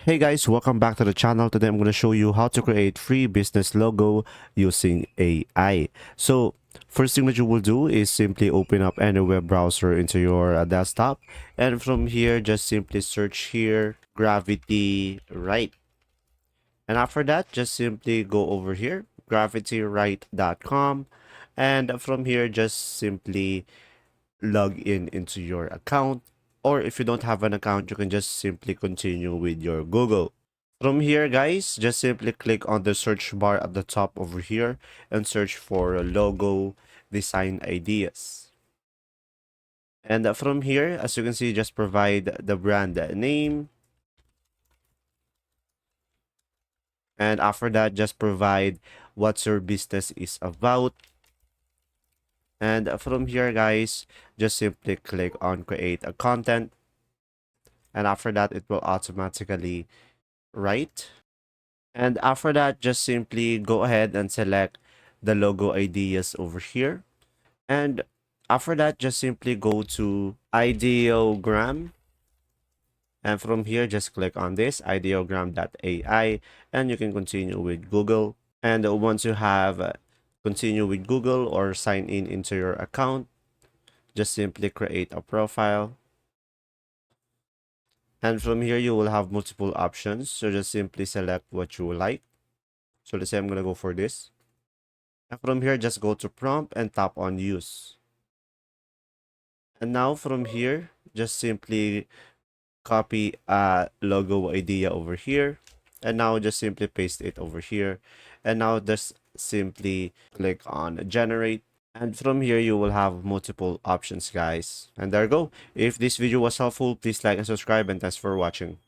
Hey guys, welcome back to the channel. Today I'm going to show you how to create free business logo using AI. So first thing that you will do is simply open up any web browser into your desktop, and from here just simply search here Gravity Write. And after that just simply go over here gravitywrite.com, and from here just simply log in into your account, or if you don't have an account you can just simply continue with your Google. From here guys, just simply click on the search bar at the top over here and search for logo design ideas. And from here, as you can see, just provide the brand name, and after that just provide what your business is about. And from here guys, just simply click on create a content, and after that it will automatically write. And after that just simply go ahead and select the logo ideas over here, and after that just simply go to ideogram, and from here just click on this ideogram.ai, and you can continue with Google. And once you have continue with Google or sign in into your account, just simply create a profile. And from here, you will have multiple options. So just simply select what you like. So let's say I'm going to go for this. And from here, just go to prompt and tap on use. And now from here, just simply copy a logo idea over here. And now just simply paste it over here. And now just simply click on generate. And from here, you will have multiple options, guys. And there you go. If this video was helpful, please like and subscribe, and thanks for watching.